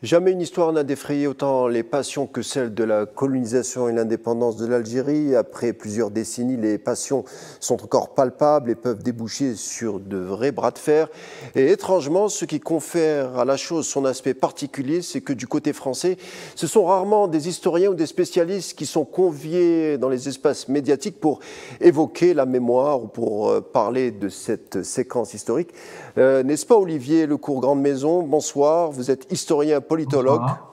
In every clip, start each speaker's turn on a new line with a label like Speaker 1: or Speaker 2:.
Speaker 1: Jamais une histoire n'a défrayé autant les passions que celle de la colonisation et l'indépendance de l'Algérie. Après plusieurs décennies, les passions sont encore palpables et peuvent déboucher sur de vrais bras de fer. Et étrangement, ce qui confère à la chose son aspect particulier, c'est que du côté français, ce sont rarement des historiens ou des spécialistes qui sont conviés dans les espaces médiatiques pour évoquer la mémoire ou pour parler de cette séquence historique. N'est-ce pas, Olivier Lecourt Grande Maison? Bonsoir, vous êtes historien politologue.
Speaker 2: Bonsoir.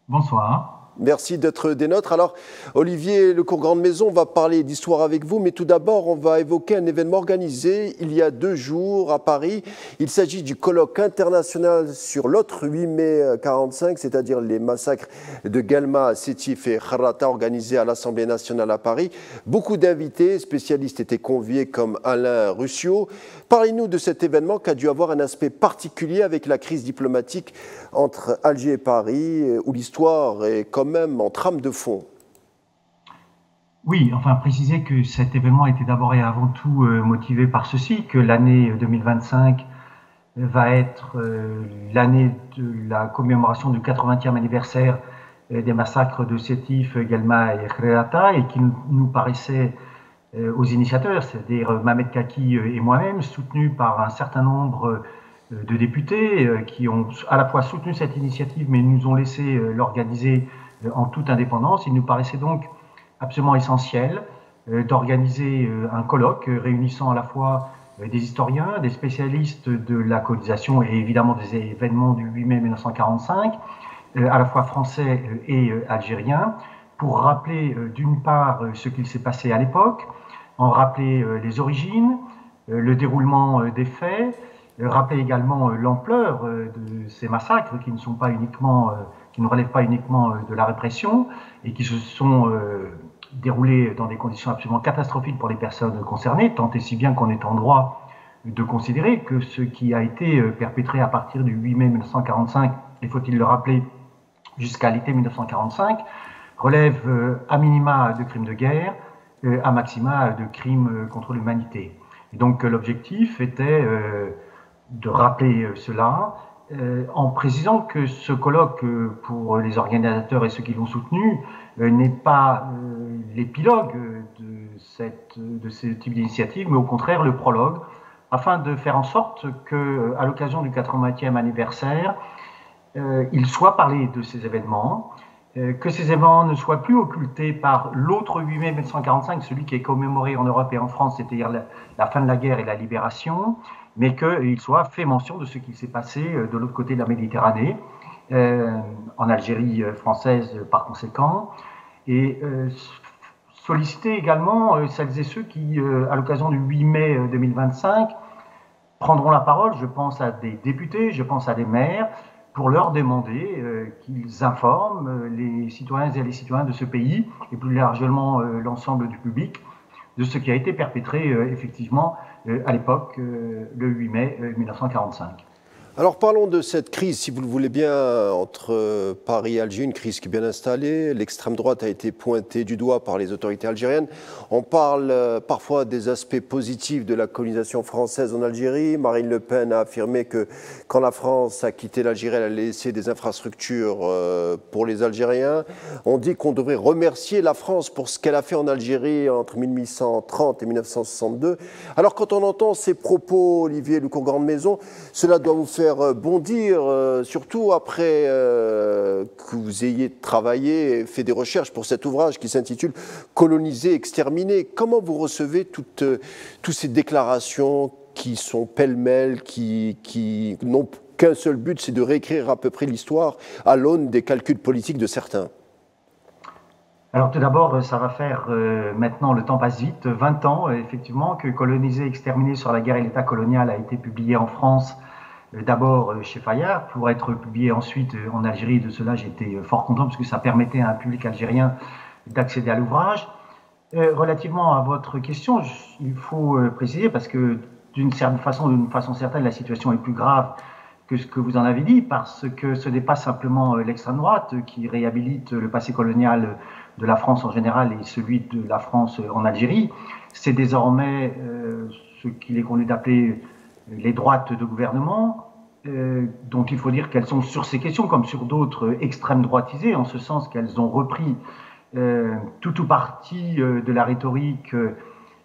Speaker 2: Bonsoir.
Speaker 1: Merci d'être des nôtres. Alors, Olivier Lecourt Grande Maison va parler d'histoire avec vous, mais tout d'abord, on va évoquer un événement organisé il y a 2 jours à Paris. Il s'agit du colloque international sur l'autre 8 mai 45, c'est-à-dire les massacres de Guelma, Sétif et Kharrata organisés à l'Assemblée nationale à Paris. Beaucoup d'invités, spécialistes étaient conviés comme Alain Ruscio. Parlez-nous de cet événement qui a dû avoir un aspect particulier avec la crise diplomatique entre Alger et Paris, où l'histoire est quand même en trame de fond.
Speaker 2: Oui, enfin préciser que cet événement était d'abord et avant tout motivé par ceci, que l'année 2025 va être l'année de la commémoration du 80e anniversaire des massacres de Sétif, Guelma et Kharrata, et qui nous paraissait aux initiateurs, c'est-à-dire Mohamed Kaki et moi-même, soutenus par un certain nombre de députés qui ont à la fois soutenu cette initiative mais nous ont laissé l'organiser en toute indépendance. Il nous paraissait donc absolument essentiel d'organiser un colloque réunissant à la fois des historiens, des spécialistes de la colonisation et évidemment des événements du 8 mai 1945, à la fois français et algériens, pour rappeler d'une part ce qu'il s'est passé à l'époque, en rappeler les origines, le déroulement des faits, rappeler également l'ampleur de ces massacres qui ne sont pas uniquement, qui ne relèvent pas uniquement de la répression et qui se sont déroulés dans des conditions absolument catastrophiques pour les personnes concernées, tant et si bien qu'on est en droit de considérer que ce qui a été perpétré à partir du 8 mai 1945, et faut-il le rappeler, jusqu'à l'été 1945, relève à minima de crimes de guerre, à maxima de crimes contre l'humanité. Et donc l'objectif était de rappeler cela, en précisant que ce colloque, pour les organisateurs et ceux qui l'ont soutenu, n'est pas l'épilogue de ce type d'initiative, mais au contraire le prologue, afin de faire en sorte qu'à l'occasion du 80e anniversaire, il soit parlé de ces événements, que ces événements ne soient plus occultés par l'autre 8 mai 1945, celui qui est commémoré en Europe et en France, c'est-à-dire la fin de la guerre et la libération, mais qu'il soit fait mention de ce qui s'est passé de l'autre côté de la Méditerranée, en Algérie française par conséquent, et solliciter également celles et ceux qui, à l'occasion du 8 mai 2025, prendront la parole, je pense à des députés, je pense à des maires, pour leur demander qu'ils informent les citoyens et les citoyens de ce pays, et plus largement l'ensemble du public, de ce qui a été perpétré effectivement à l'époque, le 8 mai 1945.
Speaker 1: Alors parlons de cette crise, si vous le voulez bien, entre Paris et Alger, une crise qui est bien installée. L'extrême droite a été pointée du doigt par les autorités algériennes. On parle parfois des aspects positifs de la colonisation française en Algérie. Marine Le Pen a affirmé que quand la France a quitté l'Algérie, elle a laissé des infrastructures pour les Algériens. On dit qu'on devrait remercier la France pour ce qu'elle a fait en Algérie entre 1830 et 1962. Alors quand on entend ces propos, Olivier Lecourt Grande Maison, cela doit vous faire bondir, surtout après que vous ayez travaillé et fait des recherches pour cet ouvrage qui s'intitule « Coloniser, exterminer ». Comment vous recevez toutes ces déclarations qui sont pêle-mêle, qui n'ont qu'un seul but, c'est de réécrire à peu près l'histoire à l'aune des calculs politiques de certains?
Speaker 2: Alors tout d'abord, ça va faire maintenant, le temps passe vite, 20 ans effectivement que Coloniser, exterminer sur la guerre et l'État colonial a été publié en France, d'abord chez Fayard, pour être publié ensuite en Algérie. De cela, j'étais fort content parce que ça permettait à un public algérien d'accéder à l'ouvrage. Relativement à votre question, il faut préciser, parce que d'une certaine façon certaine, la situation est plus grave que ce que vous en avez dit, parce que ce n'est pas simplement l'extrême droite qui réhabilite le passé colonial de la France en général et celui de la France en Algérie. C'est désormais ce qu'il est convenu d'appeler les droites de gouvernement, dont il faut dire qu'elles sont sur ces questions, comme sur d'autres, extrême droitisées, en ce sens qu'elles ont repris tout ou partie de la rhétorique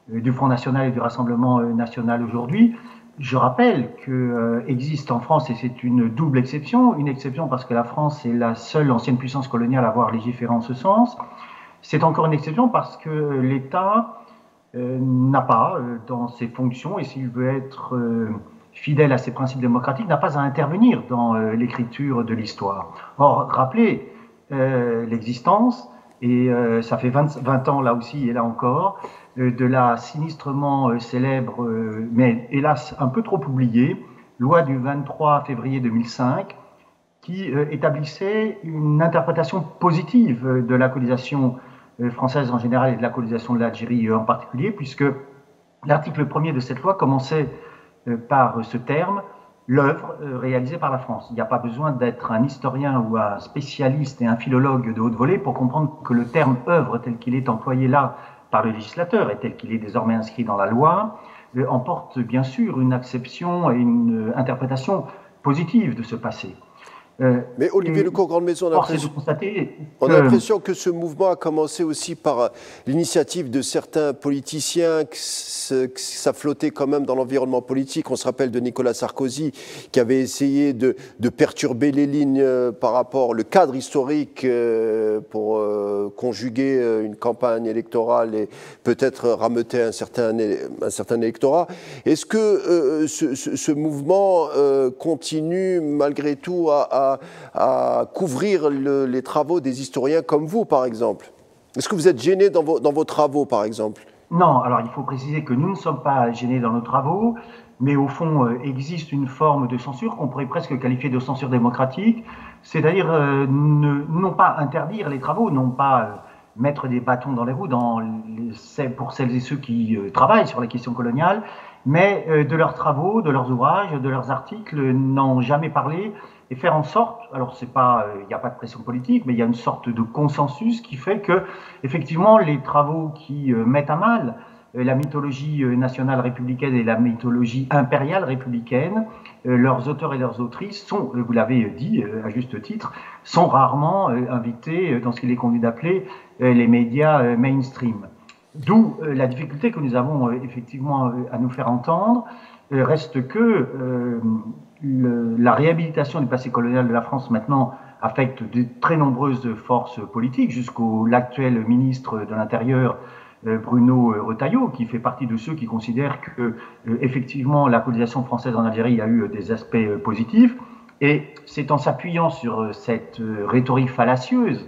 Speaker 2: du Front National et du Rassemblement National aujourd'hui. Je rappelle qu'existe en France, et c'est une double exception, une exception parce que la France est la seule ancienne puissance coloniale à avoir légiféré en ce sens. C'est encore une exception parce que l'État n'a pas, dans ses fonctions, et s'il veut être fidèle à ses principes démocratiques, n'a pas à intervenir dans l'écriture de l'histoire. Or, rappelez l'existence, et ça fait 20 ans là aussi et là encore, de la sinistrement célèbre, mais hélas un peu trop oubliée, loi du 23 février 2005, qui établissait une interprétation positive de la colonisation française en général et de la colonisation de l'Algérie en particulier, puisque l'article 1er de cette loi commençait par ce terme, l'œuvre réalisée par la France. Il n'y a pas besoin d'être un historien ou un spécialiste et un philologue de haute volée pour comprendre que le terme œuvre tel qu'il est employé là par le législateur et tel qu'il est désormais inscrit dans la loi emporte bien sûr une acception et une interprétation positive de ce passé.
Speaker 1: Mais Olivier Lecourt-Grandmaison, on a l'impression que ce mouvement a commencé aussi par l'initiative de certains politiciens, que ça flottait quand même dans l'environnement politique. On se rappelle de Nicolas Sarkozy qui avait essayé de perturber les lignes par rapport au cadre historique pour conjuguer une campagne électorale et peut-être rameuter un certain électorat. Est-ce que ce mouvement continue malgré tout à couvrir les travaux des historiens comme vous, par exemple? Est-ce que vous êtes gêné dans vos travaux, par exemple?
Speaker 2: Non, alors il faut préciser que nous ne sommes pas gênés dans nos travaux, mais au fond existe une forme de censure qu'on pourrait presque qualifier de censure démocratique, c'est-à-dire non pas interdire les travaux, non pas mettre des bâtons dans les roues pour celles et ceux qui travaillent sur les questions coloniales, mais de leurs travaux, de leurs ouvrages, de leurs articles, n'en jamais parler et faire en sorte, alors c'est pas, il n'y a pas de pression politique, mais il y a une sorte de consensus qui fait que, effectivement, les travaux qui mettent à mal la mythologie nationale républicaine et la mythologie impériale républicaine, leurs auteurs et leurs autrices sont, vous l'avez dit à juste titre, sont rarement invités dans ce qu'il est convenu d'appeler les médias mainstream. D'où la difficulté que nous avons effectivement à nous faire entendre. Reste que la réhabilitation du passé colonial de la France maintenant affecte de très nombreuses forces politiques, jusqu'au l'actuel ministre de l'Intérieur, Bruno Retailleau, qui fait partie de ceux qui considèrent que effectivement la colonisation française en Algérie a eu des aspects positifs. Et c'est en s'appuyant sur cette rhétorique fallacieuse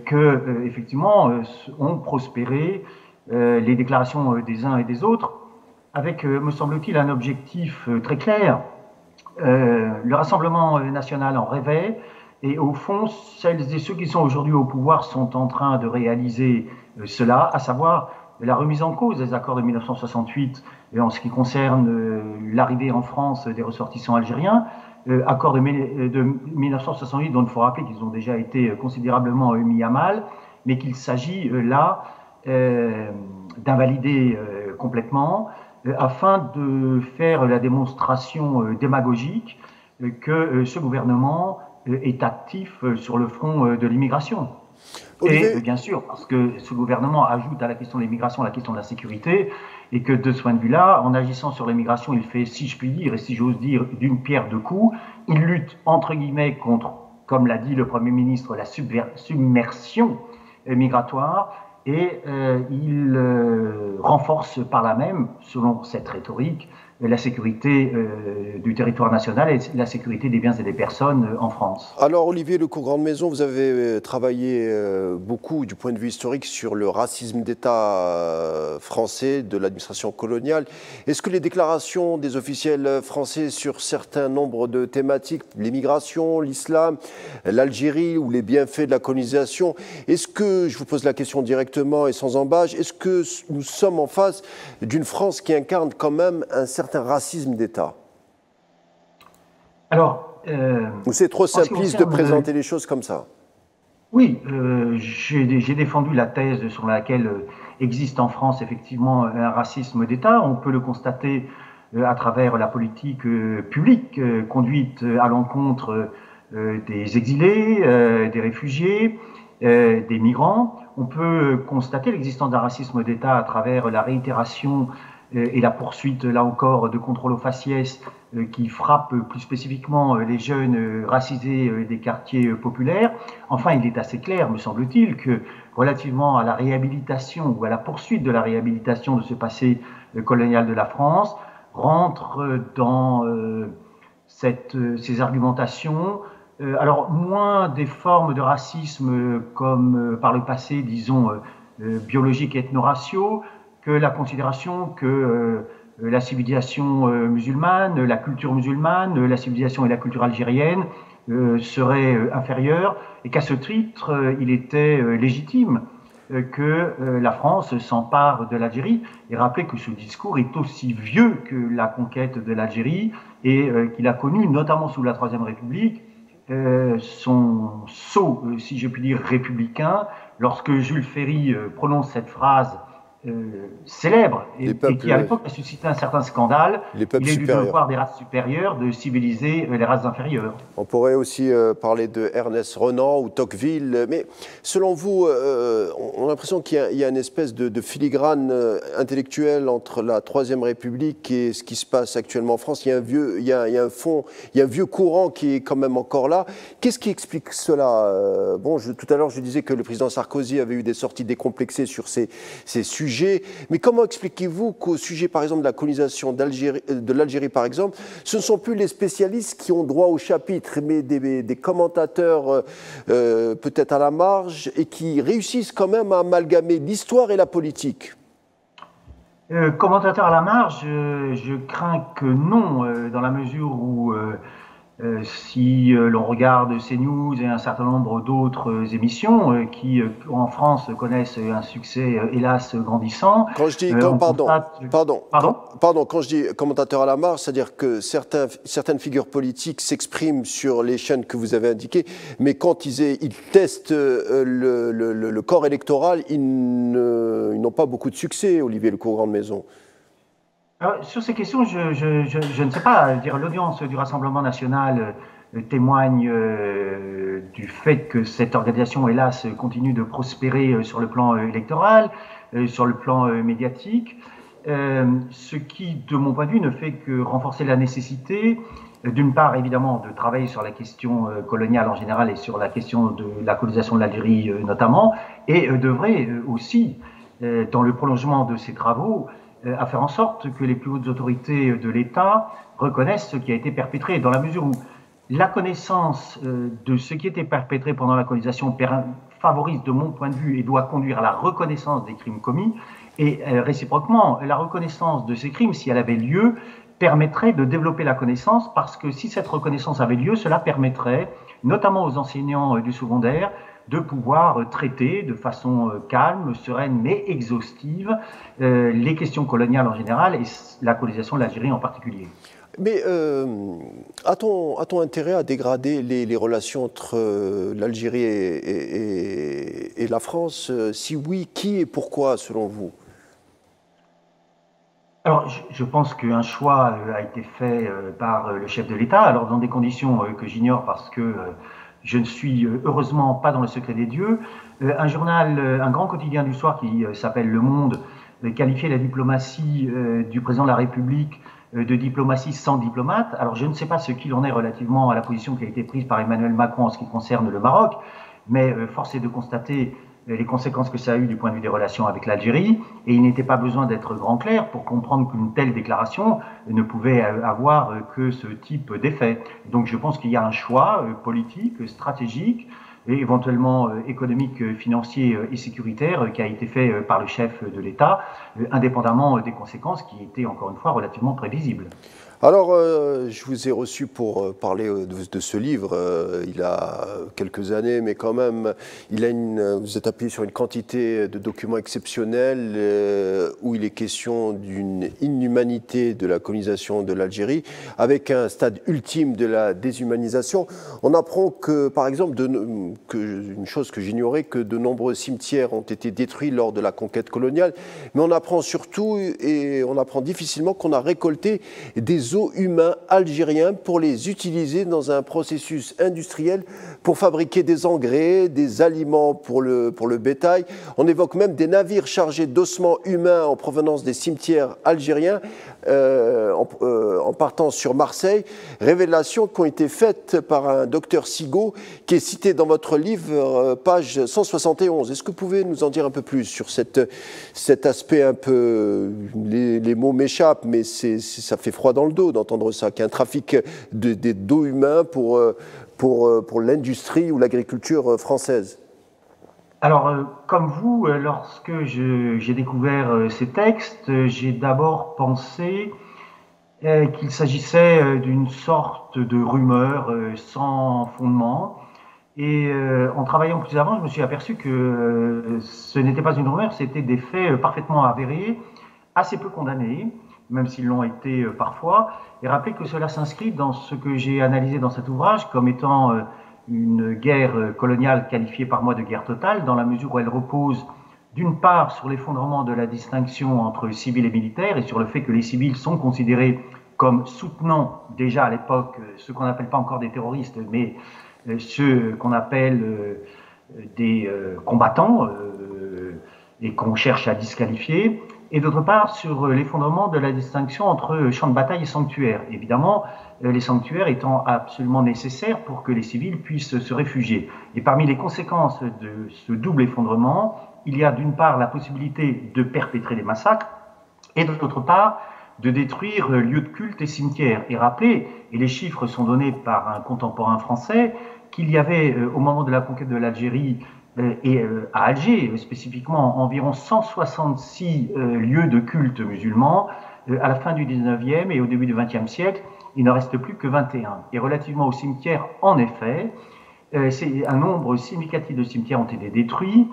Speaker 2: que effectivement ont prospéré les déclarations des uns et des autres, avec, me semble-t-il, un objectif très clair. Le Rassemblement national en rêvait, et au fond, celles et ceux qui sont aujourd'hui au pouvoir sont en train de réaliser cela, à savoir la remise en cause des accords de 1968 en ce qui concerne l'arrivée en France des ressortissants algériens, accords de 1968 dont il faut rappeler qu'ils ont déjà été considérablement mis à mal, mais qu'il s'agit là d'invalider complètement, afin de faire la démonstration démagogique que ce gouvernement est actif sur le front de l'immigration. Et bien sûr, parce que ce gouvernement ajoute à la question de l'immigration la question de la sécurité, et que de ce point de vue-là, en agissant sur l'immigration, il fait, si je puis dire, et si j'ose dire, d'une pierre deux coups. Il lutte, entre guillemets, contre, comme l'a dit le Premier ministre, la submersion migratoire, et il renforce par là même, selon cette rhétorique, la sécurité du territoire national et la sécurité des biens et des personnes en France.
Speaker 1: Alors Olivier Lecourt-Grandmaison, vous avez travaillé beaucoup du point de vue historique sur le racisme d'État français de l'administration coloniale. Est-ce que les déclarations des officiels français sur certains nombres de thématiques, l'immigration, l'islam, l'Algérie ou les bienfaits de la colonisation, est-ce que, je vous pose la question directement et sans embâche, est-ce que nous sommes en face d'une France qui incarne quand même un certain racisme d'État?
Speaker 2: Alors,
Speaker 1: ou c'est trop simpliste de présenter les choses comme ça?
Speaker 2: Oui, j'ai défendu la thèse sur laquelle existe en France effectivement un racisme d'État. On peut le constater à travers la politique publique conduite à l'encontre des exilés, des réfugiés, des migrants. On peut constater l'existence d'un racisme d'État à travers la réitération et la poursuite, là encore, de contrôles aux faciès qui frappent plus spécifiquement les jeunes racisés des quartiers populaires. Enfin, il est assez clair, me semble-t-il, que relativement à la réhabilitation ou à la poursuite de la réhabilitation de ce passé colonial de la France, rentre dans ces argumentations. Alors, moins des formes de racisme comme par le passé, disons, biologiques et ethno-raciaux, que la considération que la civilisation musulmane, la culture musulmane, la civilisation et la culture algérienne seraient inférieures, et qu'à ce titre, il était légitime que la France s'empare de l'Algérie, et rappeler que ce discours est aussi vieux que la conquête de l'Algérie, et qu'il a connu, notamment sous la Troisième République, son sceau, si je puis dire, républicain, lorsque Jules Ferry prononce cette phrase célèbre et qui à l'époque a suscité un certain scandale. Il est du devoir des races supérieures de civiliser les races inférieures.
Speaker 1: On pourrait aussi parler de Ernest Renan ou Tocqueville, mais selon vous, on a l'impression qu'il y a une espèce de filigrane intellectuelle entre la Troisième République et ce qui se passe actuellement en France. Il y a un vieux courant qui est quand même encore là. Qu'est-ce qui explique cela? Bon, tout à l'heure, je disais que le président Sarkozy avait eu des sorties décomplexées sur ces sujets. Mais comment expliquez-vous qu'au sujet, par exemple, de la colonisation de l'Algérie, par exemple, ce ne sont plus les spécialistes qui ont droit au chapitre, mais des commentateurs peut-être à la marge et qui réussissent quand même à amalgamer l'histoire et la politique?
Speaker 2: Commentateurs à la marge, je crains que non, dans la mesure où si l'on regarde CNews et un certain nombre d'autres émissions qui, en France, connaissent un succès, hélas, grandissant.
Speaker 1: Quand je dis, quand je dis commentateur à la marge, c'est-à-dire que certaines figures politiques s'expriment sur les chaînes que vous avez indiquées, mais quand ils testent le corps électoral, ils n'ont pas beaucoup de succès, Olivier Lecourt-Grandemaison.
Speaker 2: Sur ces questions, je ne sais pas. L'audience du Rassemblement national témoigne du fait que cette organisation, hélas, continue de prospérer sur le plan électoral, sur le plan médiatique, ce qui, de mon point de vue, ne fait que renforcer la nécessité, d'une part, évidemment, de travailler sur la question coloniale en général et sur la question de la colonisation de l'Algérie notamment, et d'œuvrer aussi, dans le prolongement de ces travaux, à faire en sorte que les plus hautes autorités de l'État reconnaissent ce qui a été perpétré, dans la mesure où la connaissance de ce qui était perpétré pendant la colonisation favorise, de mon point de vue, et doit conduire à la reconnaissance des crimes commis, et réciproquement, la reconnaissance de ces crimes, si elle avait lieu, permettrait de développer la connaissance, parce que si cette reconnaissance avait lieu, cela permettrait, notamment aux enseignants du secondaire, de pouvoir traiter de façon calme, sereine, mais exhaustive les questions coloniales en général et la colonisation de l'Algérie en particulier.
Speaker 1: Mais a-t-on intérêt à dégrader les relations entre l'Algérie et la France? Si oui, qui et pourquoi, selon vous?
Speaker 2: Alors, je pense qu'un choix a été fait par le chef de l'État, alors dans des conditions que j'ignore parce que je ne suis heureusement pas dans le secret des dieux. Un grand quotidien du soir qui s'appelle Le Monde qualifiait la diplomatie du président de la République de diplomatie sans diplomate. Alors je ne sais pas ce qu'il en est relativement à la position qui a été prise par Emmanuel Macron en ce qui concerne le Maroc, mais force est de constater les conséquences que ça a eu du point de vue des relations avec l'Algérie, et il n'était pas besoin d'être grand clair pour comprendre qu'une telle déclaration ne pouvait avoir que ce type d'effet. Donc je pense qu'il y a un choix politique, stratégique, et éventuellement économique, financier et sécuritaire qui a été fait par le chef de l'État, indépendamment des conséquences qui étaient encore une fois relativement prévisibles.
Speaker 1: Alors, je vous ai reçu pour parler de ce livre. Il a quelques années, mais quand même, vous êtes appuyé sur une quantité de documents exceptionnels où il est question d'une inhumanité de la colonisation de l'Algérie, avec un stade ultime de la déshumanisation. On apprend que, par exemple, une chose que j'ignorais, que de nombreux cimetières ont été détruits lors de la conquête coloniale, mais on apprend surtout, et on apprend difficilement, qu'on a récolté des os humains algériens pour les utiliser dans un processus industriel pour fabriquer des engrais, des aliments pour le bétail. On évoque même des navires chargés d'ossements humains en provenance des cimetières algériens en partant sur Marseille. Révélations qui ont été faites par un docteur Sigaud qui est cité dans votre livre, page 171. Est-ce que vous pouvez nous en dire un peu plus sur cet aspect un peu... Les mots m'échappent, mais ça fait froid dans le dos d'entendre ça, qu'il y a un trafic d'eau humain pour l'industrie ou l'agriculture française.
Speaker 2: Alors, comme vous, lorsque j'ai découvert ces textes, j'ai d'abord pensé qu'il s'agissait d'une sorte de rumeur sans fondement. Et en travaillant plus avant, je me suis aperçu que ce n'était pas une rumeur, c'était des faits parfaitement avérés, assez peu condamnés, même s'ils l'ont été parfois, et rappeler que cela s'inscrit dans ce que j'ai analysé dans cet ouvrage comme étant une guerre coloniale qualifiée par moi de guerre totale, dans la mesure où elle repose d'une part sur l'effondrement de la distinction entre civils et militaires, et sur le fait que les civils sont considérés comme soutenant déjà à l'époque ce qu'on n'appelle pas encore des terroristes, mais ceux qu'on appelle des combattants et qu'on cherche à disqualifier, et d'autre part sur l'effondrement de la distinction entre champ de bataille et sanctuaire. Évidemment, les sanctuaires étant absolument nécessaires pour que les civils puissent se réfugier. Et parmi les conséquences de ce double effondrement, il y a d'une part la possibilité de perpétrer des massacres, et d'autre part de détruire lieux de culte et cimetières. Et rappeler, et les chiffres sont donnés par un contemporain français, qu'il y avait au moment de la conquête de l'Algérie et à Alger spécifiquement environ 166 lieux de culte musulmans. À la fin du 19e et au début du 20e siècle, il n'en reste plus que 21. Et relativement aux cimetières, en effet, un nombre significatif de cimetières ont été détruits.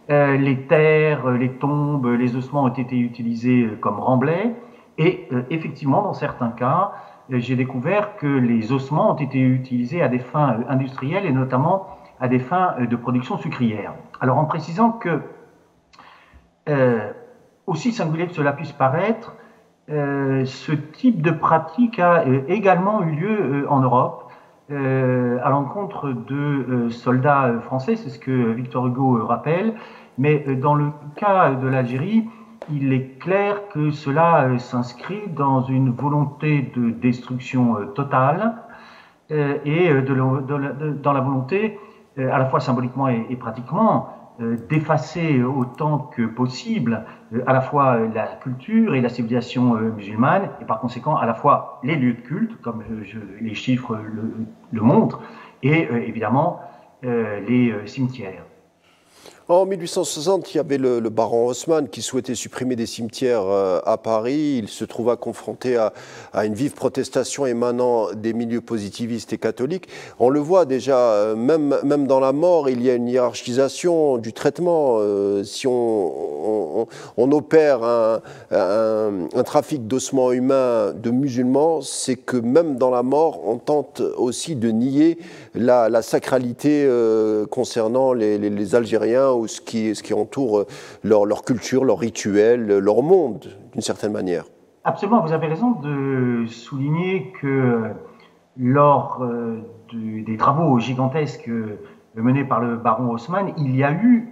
Speaker 2: Les terres, les tombes, les ossements ont été utilisés comme remblais. Et effectivement, dans certains cas, j'ai découvert que les ossements ont été utilisés à des fins industrielles et notamment à des fins de production sucrière. Alors en précisant que, aussi singulier que cela puisse paraître, ce type de pratique a également eu lieu en Europe à l'encontre de soldats français, c'est ce que Victor Hugo rappelle, mais dans le cas de l'Algérie, il est clair que cela s'inscrit dans une volonté de destruction totale et dans la volonté, à la fois symboliquement et pratiquement, d'effacer autant que possible à la fois la culture et la civilisation musulmane, et par conséquent à la fois les lieux de culte, comme les chiffres le montrent, et évidemment les cimetières.
Speaker 1: En 1860, il y avait le baron Haussmann qui souhaitait supprimer des cimetières à Paris. Il se trouva confronté à une vive protestation émanant des milieux positivistes et catholiques. On le voit déjà, même dans la mort, il y a une hiérarchisation du traitement. Si on opère un trafic d'ossements humains de musulmans, c'est que même dans la mort, on tente aussi de nier la sacralité concernant les Algériens ou ce qui entoure leur culture, leur rituel, leur monde, d'une certaine manière.
Speaker 2: Absolument, vous avez raison de souligner que lors des travaux gigantesques menés par le baron Haussmann, il y a eu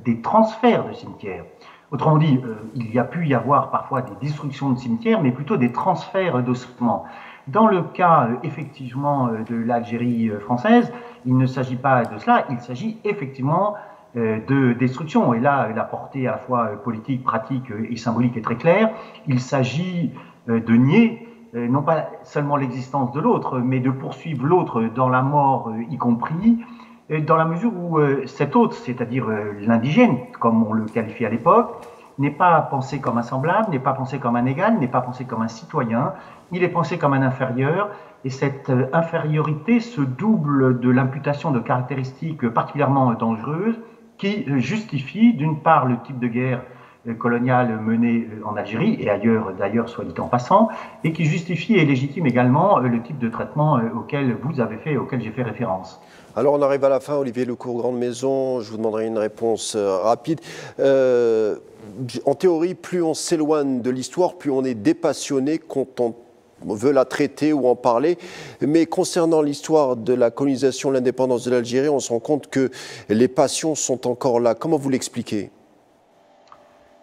Speaker 2: des transferts de cimetières. Autrement dit, il y a pu y avoir parfois des destructions de cimetières, mais plutôt des transferts d'ossements. Dans le cas, effectivement, de l'Algérie française, il ne s'agit pas de cela, il s'agit effectivement de destruction. Et là, la portée à la fois politique, pratique et symbolique est très claire. Il s'agit de nier, non pas seulement l'existence de l'autre, mais de poursuivre l'autre dans la mort y compris, dans la mesure où cet autre, c'est-à-dire l'indigène, comme on le qualifiait à l'époque, n'est pas pensé comme un semblable, n'est pas pensé comme un égal, n'est pas pensé comme un citoyen, il est pensé comme un inférieur, et cette infériorité se double de l'imputation de caractéristiques particulièrement dangereuses qui justifient d'une part le type de guerre coloniale menée en Algérie et ailleurs d'ailleurs soit dit en passant, et qui justifie et légitime également le type de traitement auquel vous avez fait, auquel j'ai fait référence.
Speaker 1: Alors on arrive à la fin, Olivier Lecourt, Grande Maison, je vous demanderai une réponse rapide. En théorie, plus on s'éloigne de l'histoire, plus on est dépassionné quand on veut la traiter ou en parler. Mais concernant l'histoire de la colonisation, l'indépendance de l'Algérie, on se rend compte que les passions sont encore là. Comment vous l'expliquez?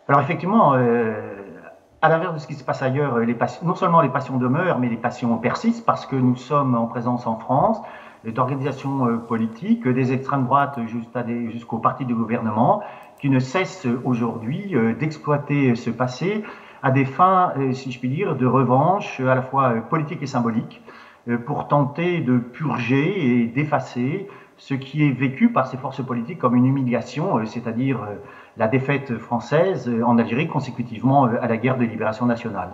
Speaker 2: Alors effectivement, à l'inverse de ce qui se passe ailleurs, non seulement les passions demeurent, mais les passions persistent parce que nous sommes en présence en France d'organisations politiques, des extrêmes droites jusqu'au parti du gouvernement, qui ne cessent aujourd'hui d'exploiter ce passé à des fins, si je puis dire, de revanche à la fois politique et symbolique, pour tenter de purger et d'effacer ce qui est vécu par ces forces politiques comme une humiliation, c'est-à-dire la défaite française en Algérie consécutivement à la guerre de libération nationale.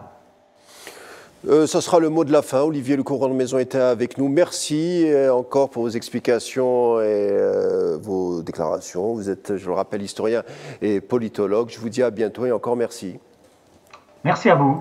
Speaker 1: Ça sera le mot de la fin. Olivier Lecourt, Grande Maison était avec nous. Merci encore pour vos explications et vos déclarations. Vous êtes, je le rappelle, historien et politologue. Je vous dis à bientôt et encore merci.
Speaker 2: Merci à vous.